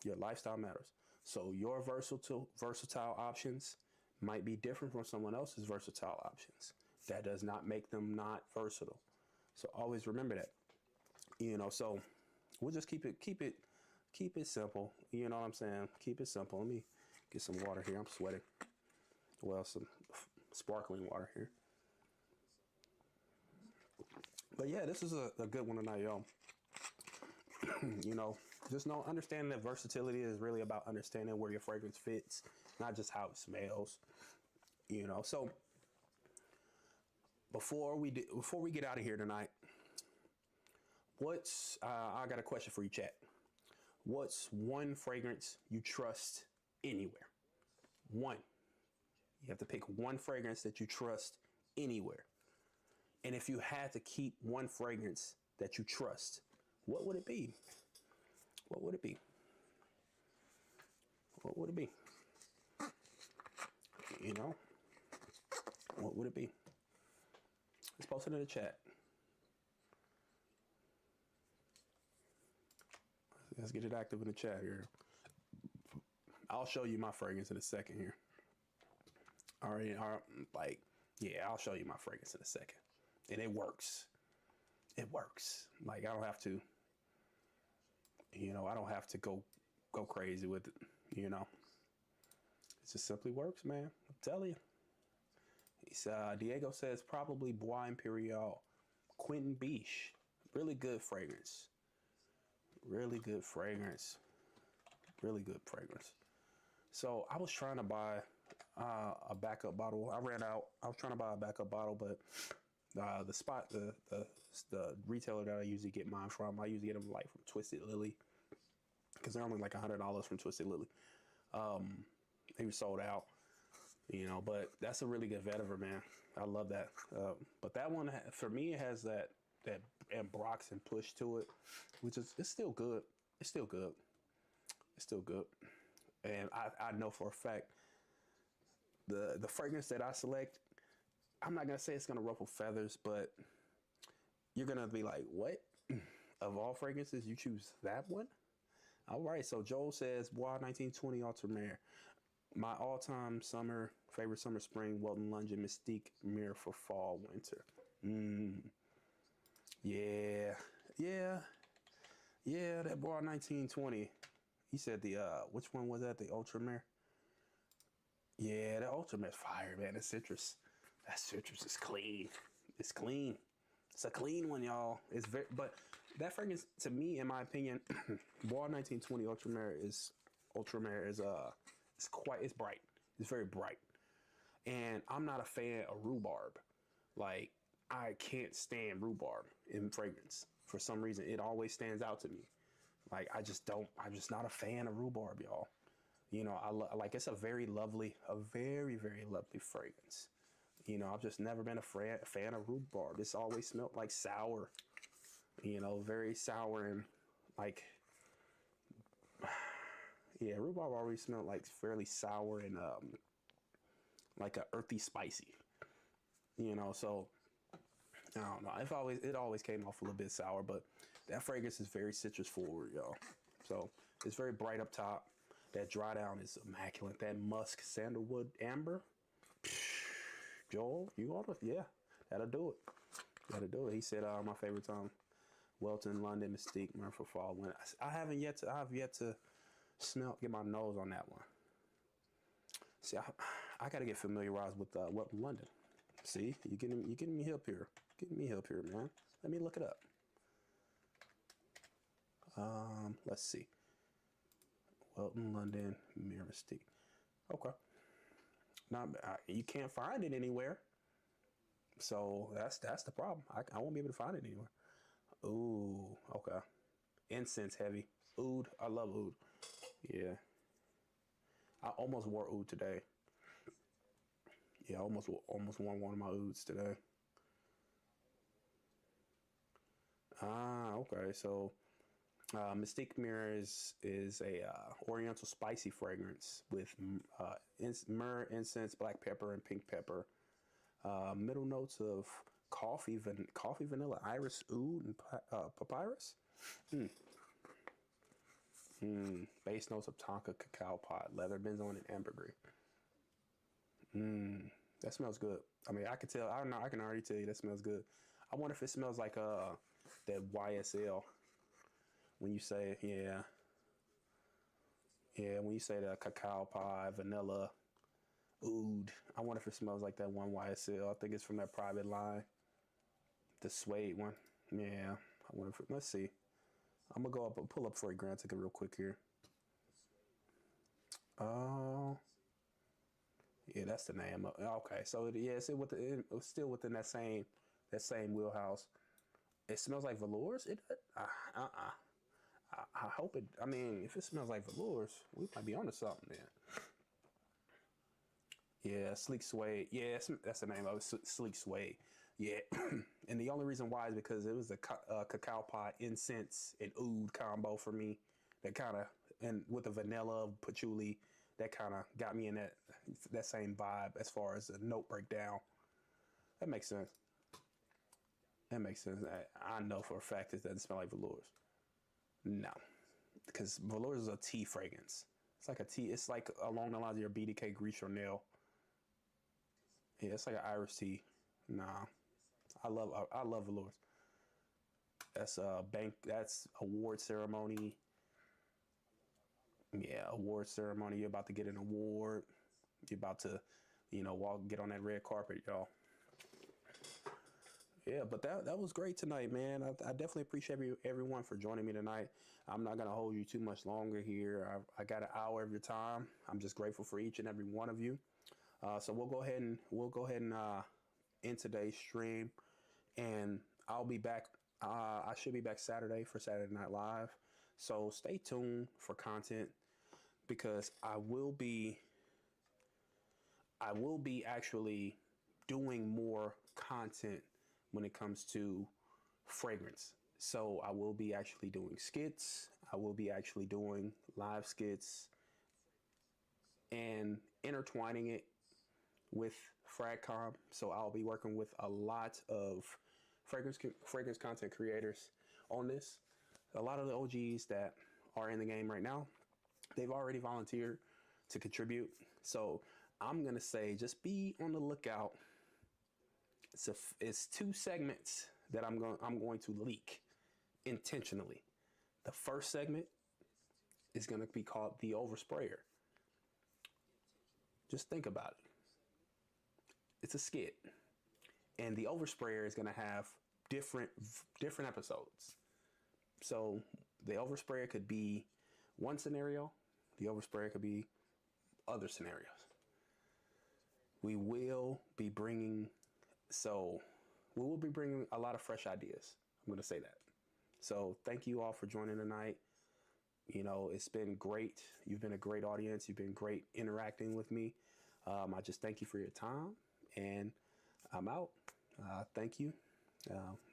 Your lifestyle matters. So your versatile options might be different from someone else's versatile options. That does not make them not versatile. So always remember that. You know, so we'll just keep it simple. You know what I'm saying? Keep it simple. Let me get some water here. I'm sweating. Well, some sparkling water here. But yeah, this is a good one tonight, y'all. You know, just understanding that versatility is really about understanding where your fragrance fits, not just how it smells. You know, so before we get out of here tonight, I got a question for you, chat. What's one fragrance you trust anywhere? One. You have to pick one fragrance that you trust anywhere. And if you had to keep one fragrance that you trust, what would it be? What would it be? What would it be? You know? What would it be? Let's post it in the chat. Let's get it active in the chat here. I'll show you my fragrance in a second here. All right, yeah, I'll show you my fragrance in a second. And it works. It works. Like, I don't have to, you know, I don't have to go crazy with it, you know. It just simply works, man. I'm telling you. Diego says probably Bois Imperial, Quentin Biche. Really good fragrance. Really good fragrance. Really good fragrance. So I was trying to buy a backup bottle. I ran out. I was trying to buy a backup bottle, but the retailer that I usually get mine from, I usually get them like from Twisted Lily, because they're only like $100 from Twisted Lily. They were sold out, you know. But that's a really good vetiver, man. I love that. But that one for me, it has that ambroxan push to it, which is it's still good. It's still good. It's still good. And I know for a fact the fragrance that I select, I'm not gonna say it's gonna ruffle feathers, but you're gonna be like, what? Of all fragrances, you choose that one? All right. So Joel says Bois 1920 Altamare, my all-time summer Favorite summer, spring, Welton London, Mystique, Mirror for fall, winter. Yeah, yeah, yeah. That boy 1920. He said the which one was that? The Ultramare. Yeah, the Ultramar's fire, man. The citrus. That citrus is clean. It's clean. It's a clean one, y'all. It's very, but that fragrance, to me, in my opinion, Bois 1920 Ultramare is it's bright. It's very bright, and I'm not a fan of rhubarb. Like, I can't stand rhubarb in fragrance for some reason. It always stands out to me. Like, I just don't. I'm just not a fan of rhubarb, y'all. You know, like, it's a very very lovely fragrance. You know, I've just never been a fan of rhubarb. It's always smelled like sour. You know, very sour and like, yeah, rhubarb always smelled like fairly sour and like a earthy spicy. You know, so I don't know. It always came off a little bit sour, but that fragrance is very citrus forward, y'all. So it's very bright up top. That dry down is immaculate. That musk, sandalwood, amber. Joel, you ought to, yeah, that'll do it. That'll do it. He said, my favorite time, Welton, London, Mystique, Murphy, fall, winter. I have yet to smell, get my nose on that one. See, I got to get familiarized with Welton, London. See, you're getting me hip here. Getting me hip here, man. Let me look it up. Let's see. Welton, London, Mirror, Mystique. Okay. Now, you can't find it anywhere. So that's the problem. I won't be able to find it anywhere. Ooh, okay. Incense heavy. Oud. I love oud. Yeah. I almost wore oud today. Yeah, I almost wore one of my ouds today. Ah, okay. So Mystique Mirror is a oriental spicy fragrance with myrrh, incense, black pepper, and pink pepper. Middle notes of coffee, vanilla, iris, oud, and papyrus. Base notes of tonka, cacao pod, leather, benzoin, and ambergris. That smells good. I mean, I can tell. I don't know. I can already tell you that smells good. I wonder if it smells like that YSL. When you say, yeah, when you say the cacao pod, vanilla, oud, I wonder if it smells like that one YSL. I think it's from that private line, the suede one. Yeah, I wonder if let's see. I'm gonna go up and pull up Fragrantica real quick here. Oh, yeah, that's the name. Okay, so it's still within that same wheelhouse. It smells like velours. I hope it. I mean, if it smells like velours, we might be onto something then. Yeah, sleek suede. Yeah, that's the name of it. Sleek suede. Yeah, and the only reason why is because it was the cacao pot, incense, and oud combo for me. That kind of, and with the vanilla, patchouli, that kind of got me in that same vibe as far as the note breakdown. That makes sense. That makes sense. I know for a fact it doesn't smell like velours. No, because velours is a tea fragrance. It's like a tea. It's like along the lines of your BDK Gris Chanel. Yeah, it's like an Irish tea. Nah, I love velours. That's bank. That's award ceremony. Yeah, award ceremony. You're about to get an award. You're about to, get on that red carpet, y'all. Yeah, but that was great tonight, man. I definitely appreciate everyone for joining me tonight. I'm not gonna hold you too much longer here. I got an hour of your time. I'm just grateful for each and every one of you. So we'll go ahead and end today's stream, and I'll be back. I should be back Saturday for Saturday Night Live. So stay tuned for content because I will be actually doing more content when it comes to fragrance. So I will be actually doing skits. I will be actually doing live skits and intertwining it with FragCom. So I'll be working with a lot of fragrance content creators on this. A lot of the OGs that are in the game right now, they've already volunteered to contribute. So I'm gonna say just be on the lookout. It's two segments that I'm going to leak intentionally. The first segment is going to be called the oversprayer. Just think about it. It's a skit, and the oversprayer is going to have different different episodes. So the oversprayer could be one scenario. The oversprayer could be other scenarios. We will be bringing so we will be bringing a lot of fresh ideas. I'm going to say that. So thank you all for joining tonight. You know, it's been great. You've been a great audience. You've been great interacting with me. I just thank you for your time, and I'm out. Thank you.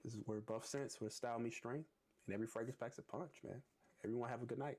This is where Buff Sense with Style Meets Strength, and every fragrance packs a punch, man. Everyone have a good night.